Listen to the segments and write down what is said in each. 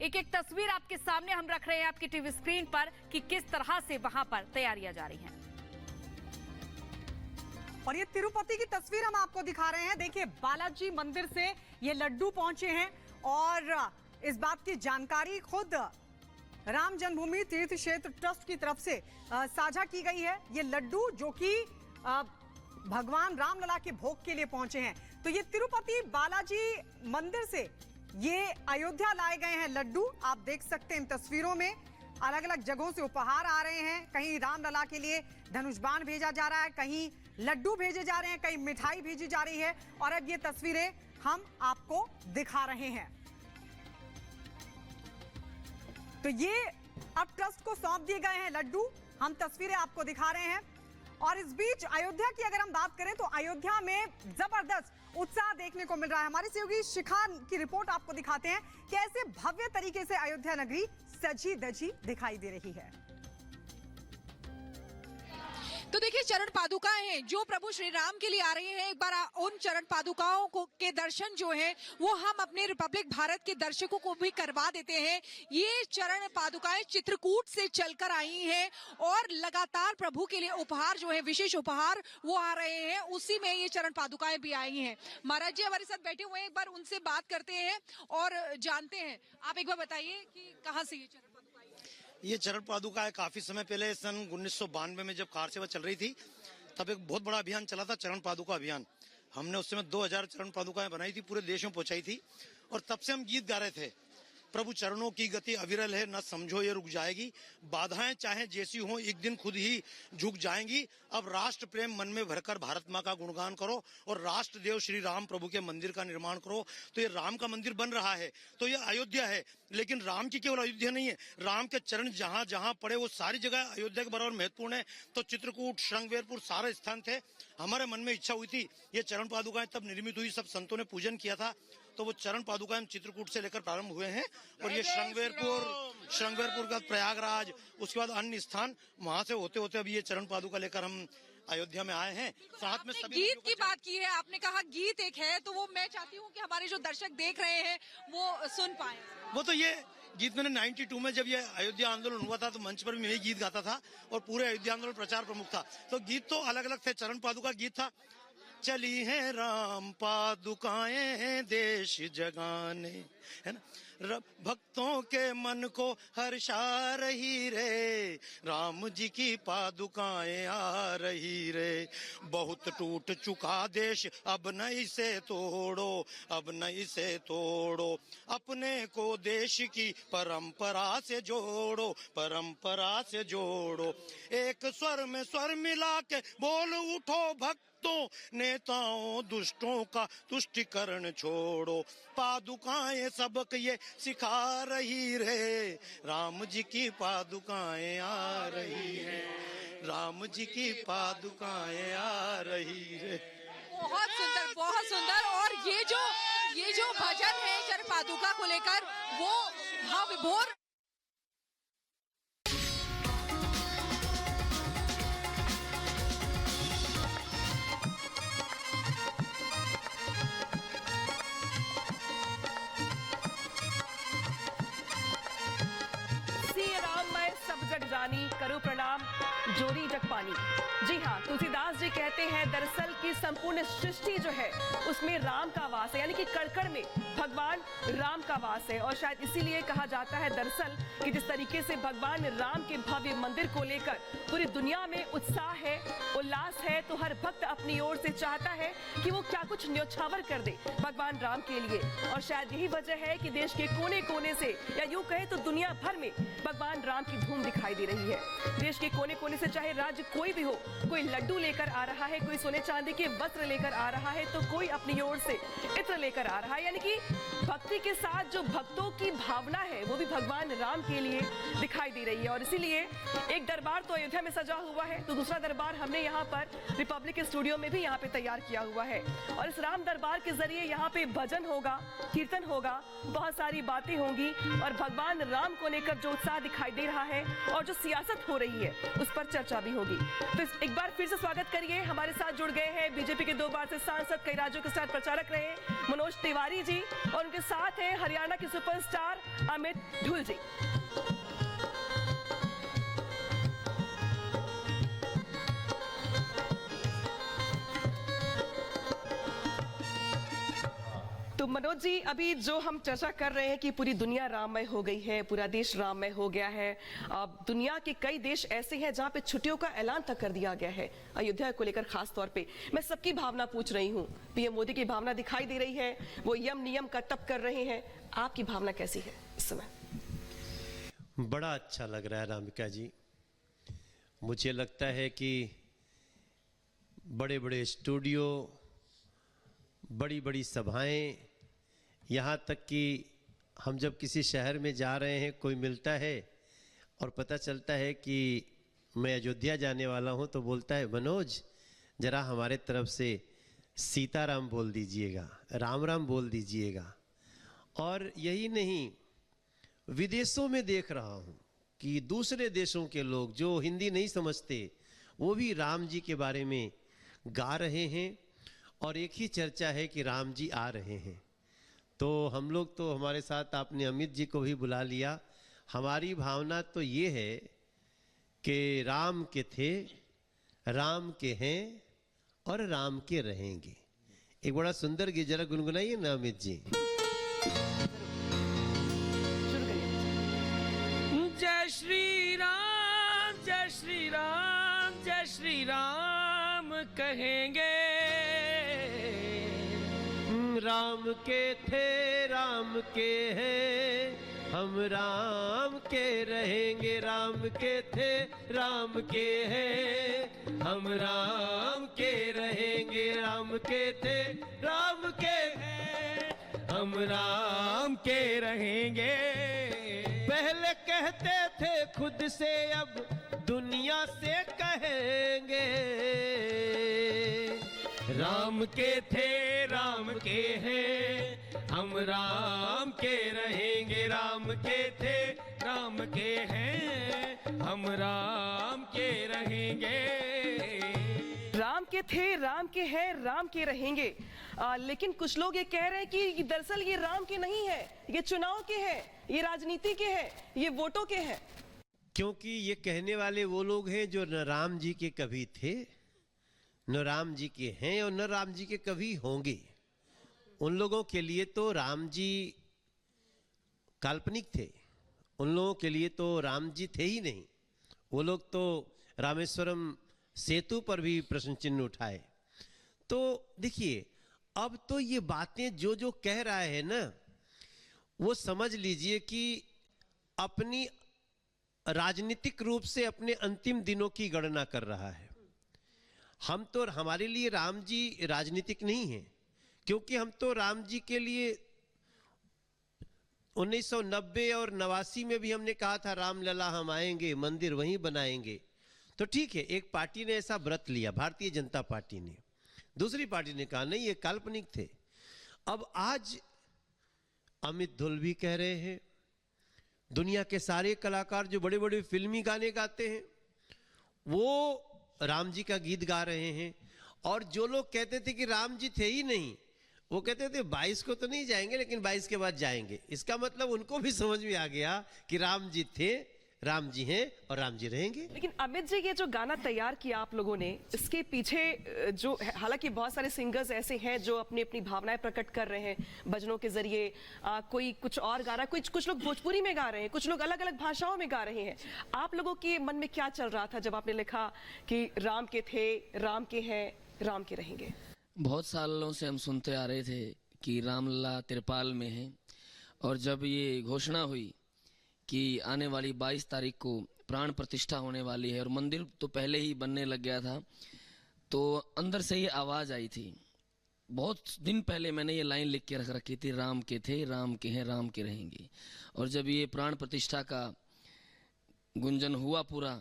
एक एक तस्वीर आपके सामने हम रख रहे हैं आपकी टीवी स्क्रीन पर कि किस तरह से वहां पर तैयारियां जारी हैं। और ये तिरुपति की तस्वीर हम आपको दिखा रहे हैं। देखिए, बालाजी मंदिर से ये लड्डू पहुंचे हैं और इस बात की जानकारी खुद राम जन्मभूमि तीर्थ क्षेत्र ट्रस्ट की तरफ से साझा की गई है। ये लड्डू जो कि भगवान रामलला के भोग के लिए पहुंचे हैं। तो ये तिरुपति बालाजी मंदिर से ये अयोध्या लाए गए हैं लड्डू। आप देख सकते हैं इन तस्वीरों में अलग अलग जगहों से उपहार आ रहे हैं। कहीं रामलला के लिए धनुष बाण भेजा जा रहा है, कहीं लड्डू भेजे जा रहे हैं, कहीं मिठाई भेजी जा रही है। और अब ये तस्वीरें हम आपको दिखा रहे हैं। तो ये अब ट्रस्ट को सौंप दिए गए हैं लड्डू। हम तस्वीरें आपको दिखा रहे हैं। और इस बीच अयोध्या की अगर हम बात करें तो अयोध्या में जबरदस्त उत्साह देखने को मिल रहा है। हमारी सहयोगी शिखा की रिपोर्ट आपको दिखाते हैं कैसे भव्य तरीके से अयोध्या नगरी सजी धजी दिखाई दे रही है। तो देखिए, चरण पादुकाएं हैं जो प्रभु श्री राम के लिए आ रही हैं। एक बार उन चरण पादुकाओं को के दर्शन जो हैं वो हम अपने रिपब्लिक भारत के दर्शकों को भी करवा देते हैं। ये चरण पादुकाएं चित्रकूट से चलकर आई हैं और लगातार प्रभु के लिए उपहार जो है, विशेष उपहार वो आ रहे हैं। उसी में ये चरण पादुकाएं भी आई हैं। महाराज जी हमारे साथ बैठे हुए हैं, एक बार उनसे बात करते हैं और जानते हैं। आप एक बार बताइए कि कहाँ से ये चरण ये चरण पादुका काफी समय पहले सन 1992 में जब कार सेवा चल रही थी तब एक बहुत बड़ा अभियान चला था, चरण पादुका अभियान। हमने उस समय 2000 चरण पादुकाएं बनाई थी, पूरे देश में पहुंचाई थी। और तब से हम गीत गा रहे थे, प्रभु चरणों की गति अविरल है, न समझो ये रुक जाएगी, बाधाएं चाहे जैसी हो एक दिन खुद ही झुक जाएंगी। अब राष्ट्र प्रेम मन में भरकर भारत माँ का गुणगान करो और राष्ट्र देव श्री राम प्रभु के मंदिर का निर्माण करो। तो ये राम का मंदिर बन रहा है, तो ये अयोध्या है, लेकिन राम की केवल अयोध्या नहीं है, राम के चरण जहाँ जहाँ पड़े वो सारी जगह अयोध्या के बराबर महत्वपूर्ण है। तो चित्रकूट, श्रृंगवेरपुर सारे स्थान थे। हमारे मन में इच्छा हुई थी ये चरण पादुकाएं तब निर्मित हुई, सब संतों ने पूजन किया था। तो वो चरण पादुकाएं चित्रकूट से लेकर प्रारंभ हुए हैं और ये श्रृंगवेरपुर का प्रयागराज, उसके बाद अन्य स्थान, वहां से होते होते अभी ये चरण पादुका लेकर हम अयोध्या में आए हैं। साथ में सभी गीत की बात की है, आपने कहा गीत एक है, तो वो मैं चाहती हूँ कि हमारे जो दर्शक देख रहे हैं वो सुन पाए। वो तो ये गीत मैंने 92 में जब ये अयोध्या आंदोलन हुआ था तो मंच पर भी मैं गीत गाता था और पूरे अयोध्या आंदोलन प्रचार प्रमुख था। तो गीत तो अलग अलग थे, चरण पादुका गीत था, चली है राम पादुकाएं देश जगाने, है ना, भक्तों के मन को हर्षा रही रे, राम जी की पादुकाएं आ रही रे, बहुत टूट चुका देश अब नहीं से तोड़ो, अब नहीं से तोड़ो, अपने को देश की परंपरा से जोड़ो, परंपरा से जोड़ो, एक स्वर में स्वर मिला के बोल उठो भक्तों, नेताओं दुष्टों का तुष्टिकरण छोड़ो, पादुकाएं सबक ये सिखा रही रे, राम जी की पादुकाएं आ रही है, राम जी की पादुकाएं आ रही है। बहुत सुंदर, बहुत सुंदर। और ये जो भजन है चरण पादुका को लेकर वो भाव विभोर। जानी करो प्रणाम जोरी जग पानी। जी हाँ, तुलसीदास जी कहते हैं दरअसल की संपूर्ण सृष्टि जो है उसमें राम का वास है, यानी कि कण-कण में भगवान राम का वास है। और शायद इसीलिए कहा जाता है दरअसल कि जिस तरीके से भगवान राम के भव्य मंदिर को लेकर पूरी दुनिया में उत्साह है, उल्लास है, तो हर भक्त अपनी ओर से चाहता है कि वो क्या कुछ न्योछावर कर दे भगवान राम के लिए। और शायद यही वजह है कि देश के कोने कोने से, या यूं कहे तो दुनिया भर में भगवान राम की धूम दिखाई दे रही है। देश के कोने कोने से चाहे राज्य कोई भी हो, कोई लड्डू लेकर आ रहा है, कोई सोने चांदी के वस्त्र लेकर आ रहा है, तो कोई अपनी ओर से इत्र लेकर आ रहा है। यानी कि भक्ति के साथ जो भक्तों की भावना है वो भी भगवान राम के लिए दिखाई दे रही है। और इसीलिए एक दरबार तो अयोध्या में सजा हुआ है, तो दूसरा दरबार हमने यहाँ पर रिपब्लिक स्टूडियो में भी यहाँ पे तैयार किया हुआ है। और इस राम दरबार के जरिए यहाँ पे भजन होगा, कीर्तन होगा, बहुत सारी बातें होंगी और भगवान राम को लेकर जो उत्साह दिखाई दे रहा है और जो सियासत हो रही है उस पर चर्चा भी होगी। तो एक बार फिर से स्वागत करिए, हमारे साथ जुड़ गए हैं बीजेपी के 2 बार से सांसद, कई राज्यों के स्टार प्रचारक रहे मनोज तिवारी जी, और उनके साथ हैं हरियाणा के सुपरस्टार अमित ढुल जी। तो मनोज जी, अभी जो हम चर्चा कर रहे हैं कि पूरी दुनिया राममय हो गई है, पूरा देश राममय हो गया है। अब दुनिया के कई देश ऐसे हैं जहां पे छुट्टियों का ऐलान तक कर दिया गया है, अयोध्या को लेकर खास तौर पे। मैं सबकी भावना पूछ रही हूं, पीएम मोदी की भावना दिखाई दे रही है, वो यम नियम का तप कर रहे हैं, आपकी भावना कैसी है इस समय? बड़ा अच्छा लग रहा है रामिका जी। मुझे लगता है कि बड़े बड़े स्टूडियो, बड़ी बड़ी सभाएं, यहाँ तक कि हम जब किसी शहर में जा रहे हैं, कोई मिलता है और पता चलता है कि मैं अयोध्या जाने वाला हूँ, तो बोलता है मनोज जरा हमारे तरफ से सीताराम बोल दीजिएगा, राम राम बोल दीजिएगा। और यही नहीं, विदेशों में देख रहा हूँ कि दूसरे देशों के लोग जो हिंदी नहीं समझते वो भी राम जी के बारे में गा रहे हैं, और एक ही चर्चा है कि राम जी आ रहे हैं। तो हम लोग तो, हमारे साथ आपने अमित जी को भी बुला लिया। हमारी भावना तो ये है कि राम के थे, राम के हैं और राम के रहेंगे। एक बड़ा सुंदर गीत जरा गुनगुनाइए ना अमित जी। जय श्री राम, जय श्री राम, जय श्री राम कहेंगे। राम के थे, राम के हैं, हम राम के रहेंगे। राम के थे, राम के हैं, हम राम के रहेंगे। राम के थे, राम के हैं, हम राम के रहेंगे। पहले कहते थे खुद से, अब दुनिया से कहेंगे। राम के थे, राम के हैं, हम राम के रहेंगे। राम के थे, राम के हैं, हम राम के रहेंगे। राम के थे, राम के हैं, राम के रहेंगे। लेकिन कुछ लोग ये कह रहे हैं कि दरअसल ये राम के नहीं है, ये चुनाव के हैं, ये राजनीति के हैं, ये वोटों के हैं। क्योंकि ये कहने वाले वो लोग हैं जो न राम जी के कभी थे, न राम जी के हैं और न राम जी के कभी होंगे। उन लोगों के लिए तो राम जी काल्पनिक थे, उन लोगों के लिए तो राम जी थे ही नहीं। वो लोग तो रामेश्वरम सेतु पर भी प्रश्न चिन्ह उठाए। तो देखिए, अब तो ये बातें जो जो कह रहा है ना, वो समझ लीजिए कि अपनी राजनीतिक रूप से अपने अंतिम दिनों की गणना कर रहा है। हम तो, हमारे लिए राम जी राजनीतिक नहीं है, क्योंकि हम तो राम जी के लिए 1990 और 89 में भी हमने कहा था रामलला हम आएंगे, मंदिर वहीं बनाएंगे। तो ठीक है, एक पार्टी ने ऐसा व्रत लिया, भारतीय जनता पार्टी ने। दूसरी पार्टी ने कहा नहीं, ये काल्पनिक थे। अब आज अमित ढुल भी कह रहे हैं, दुनिया के सारे कलाकार जो बड़े बड़े फिल्मी गाने गाते हैं वो राम जी का गीत गा रहे हैं। और जो लोग कहते थे कि राम जी थे ही नहीं, वो कहते थे 22 को तो नहीं जाएंगे, लेकिन 22 के बाद जाएंगे। इसका मतलब उनको भी समझ में आ गया कि राम जी थे, राम जी हैं और राम जी रहेंगे। लेकिन अमित जी, ये जो गाना तैयार किया आप लोगों ने, इसके पीछे जो, हालांकि बहुत सारे सिंगर्स ऐसे हैं जो अपनी अपनी भावनाएं प्रकट कर रहे हैं भजनों के जरिए, कोई कुछ और गा रहा है, कुछ लोग भोजपुरी में गा रहे हैं, कुछ लोग अलग अलग भाषाओं में गा रहे हैं। आप लोगों के मन में क्या चल रहा था जब आपने लिखा कि राम के थे, राम के हैं, राम के रहेंगे? बहुत सालों से हम सुनते आ रहे थे कि रामलला तिरपाल में है, और जब ये घोषणा हुई कि आने वाली 22 तारीख को प्राण प्रतिष्ठा होने वाली है और मंदिर तो पहले ही बनने लग गया था, तो अंदर से ये आवाज़ आई थी। बहुत दिन पहले मैंने ये लाइन लिख के रख रखी थी, राम के थे, राम के हैं, राम के रहेंगे। और जब ये प्राण प्रतिष्ठा का गुंजन हुआ पूरा,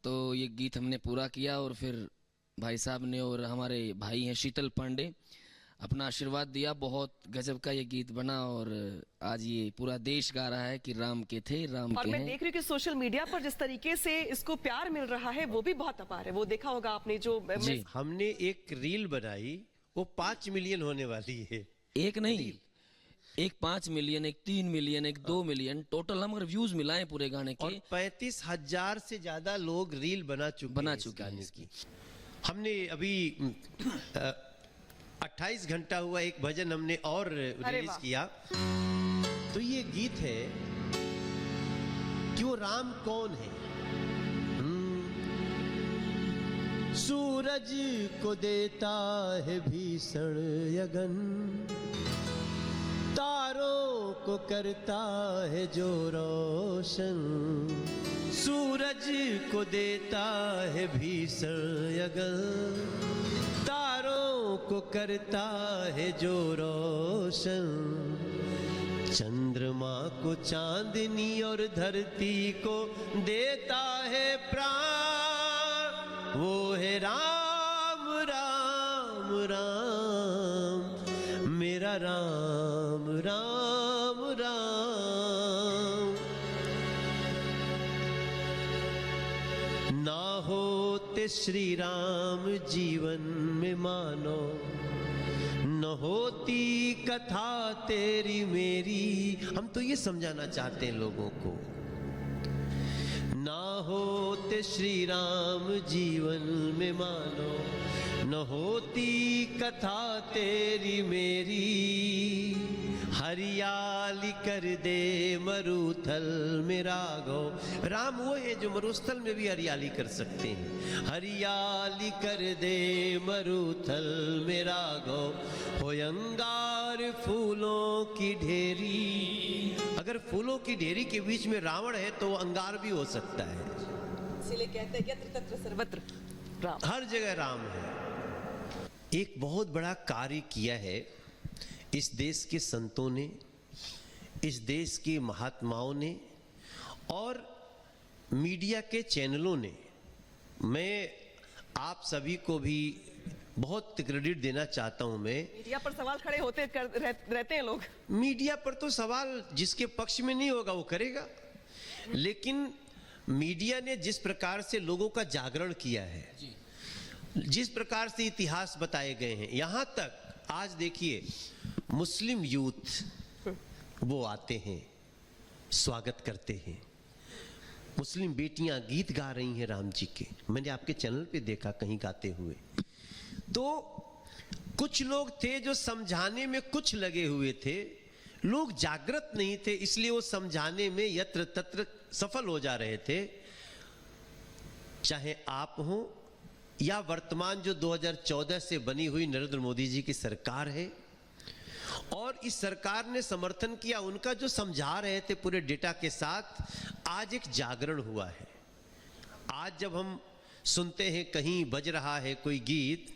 तो ये गीत हमने पूरा किया। और फिर भाई साहब ने, और हमारे भाई हैं शीतल पांडे, अपना आशीर्वाद दिया। बहुत गजब का ये गीत बना और आज ये पूरा देश गा रहा है कि राम के थे राम और के मैं हैं। देख रही हूँ कि सोशल मीडिया पर जिस तरीके से इसको प्यार मिल रहा है वो भी बहुत अपार है। वो देखा होगा आपने जो जी, हमने एक रील बनाई, वो 5 मिलियन होने वाली है। एक नहीं, एक 5 मिलियन, एक 3 मिलियन, एक 2 मिलियन, टोटल हम अगर व्यूज मिलाएं पूरे गाने और के 35,000 से ज्यादा लोग रील बना चुके हैं इस गाने की। हमने अभी 28 घंटा हुआ, एक भजन हमने और रिलीज वाह। किया। तो ये गीत है कि वो राम कौन है। सूरज को देता है भीषण यगन, तारों को करता है जो रोशन। सूरज को देता है भीषण यगन, तारों को करता है जो रोशन। चंद्रमा को चांदनी और धरती को देता है प्राण, वो है राम राम राम, मेरा राम राम राम। ना होते श्री राम जीवन में मानो, न होती कथा तेरी मेरी। हम तो ये समझाना चाहते हैं लोगों को, ना होते श्री राम जीवन में मानो, न होती कथा तेरी मेरी। हरियाली कर दे मरुथल में राघव। राम वो है जो मरुस्थल में भी हरियाली कर सकते हैं। हरियाली कर दे मरुथल में राघव, हो अंगार फूलों की ढेरी। अगर फूलों की ढेरी के बीच में रावण है तो अंगार भी हो सकता है। इसीलिए कहते हैं यत्र तत्र सर्वत्र राम, हर जगह राम है। एक बहुत बड़ा कार्य किया है इस देश के संतों ने, इस देश के महात्माओं ने और मीडिया के चैनलों ने। मैं आप सभी को भी बहुत क्रेडिट देना चाहता हूं। मैं मीडिया पर सवाल खड़े रहते हैं लोग। मीडिया पर तो सवाल जिसके पक्ष में नहीं होगा वो करेगा, लेकिन मीडिया ने जिस प्रकार से लोगों का जागरण किया है, जिस प्रकार से इतिहास बताए गए हैं, यहां तक आज देखिए मुस्लिम यूथ वो आते हैं, स्वागत करते हैं। मुस्लिम बेटियां गीत गा रही हैं राम जी के, मैंने आपके चैनल पे देखा कहीं गाते हुए। तो कुछ लोग थे जो समझाने में कुछ लगे हुए थे, लोग जागृत नहीं थे, इसलिए वो समझाने में यत्र तत्र सफल हो जा रहे थे। चाहे आप हो या वर्तमान जो 2014 से बनी हुई नरेंद्र मोदी जी की सरकार है, और इस सरकार ने समर्थन किया उनका, जो समझा रहे थे पूरे डेटा के साथ। आज एक जागरण हुआ है। आज जब हम सुनते हैं कहीं बज रहा है कोई गीत,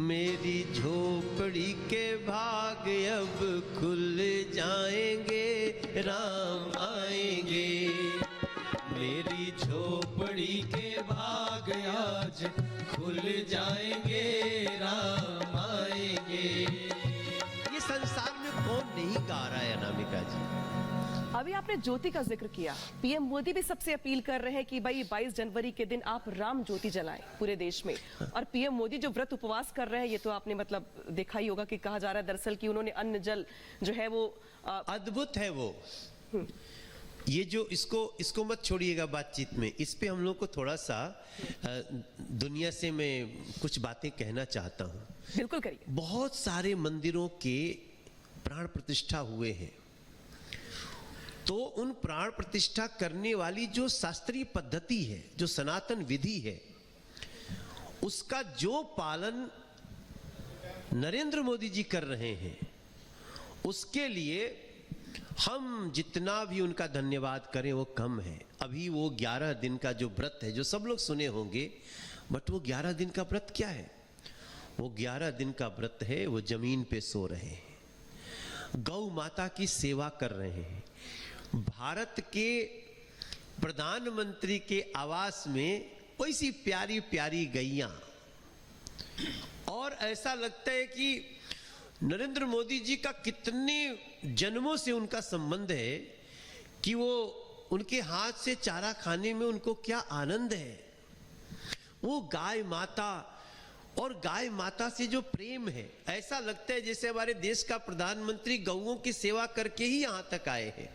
मेरी झोपड़ी के भाग अब खुल जाएंगे, राम आएंगे। मेरी झोपड़ी के भाग आज खुल जाएंगे, राम आएंगे। ये संसार में कौन नहीं गा रहा है अनामिका जी? अभी आपने ज्योति का जिक्र किया, पीएम मोदी भी सबसे अपील कर रहे हैं कि भाई 22 जनवरी के दिन आप राम ज्योति जलाएं पूरे देश में। और पीएम मोदी जो व्रत उपवास कर रहे हैं, ये तो आपने मतलब देखा ही होगा कि कहा जा रहा है दरअसल कि उन्होंने अन्न जल जो है वो अद्भुत है वो। ये जो इसको मत छोड़िएगा बातचीत में, इस पे हम लोग को थोड़ा सा दुनिया से मैं कुछ बातें कहना चाहता हूँ। बिल्कुल करिए। बहुत सारे मंदिरों के प्राण प्रतिष्ठा हुए हैं, तो उन प्राण प्रतिष्ठा करने वाली जो शास्त्रीय पद्धति है, जो सनातन विधि है, उसका जो पालन नरेंद्र मोदी जी कर रहे हैं, उसके लिए हम जितना भी उनका धन्यवाद करें वो कम है। अभी वो 11 दिन का जो व्रत है, जो सब लोग सुने होंगे, बट वो 11 दिन का व्रत क्या है? वो 11 दिन का व्रत है, वो जमीन पे सो रहे हैं, गौ माता की सेवा कर रहे हैं। भारत के प्रधानमंत्री के आवास में वैसी प्यारी प्यारी गैया, और ऐसा लगता है कि नरेंद्र मोदी जी का कितने जन्मों से उनका संबंध है कि वो उनके हाथ से चारा खाने में उनको क्या आनंद है। वो गाय माता और गाय माता से जो प्रेम है, ऐसा लगता है जैसे हमारे देश का प्रधानमंत्री गौओं की सेवा करके ही यहां तक आए हैं।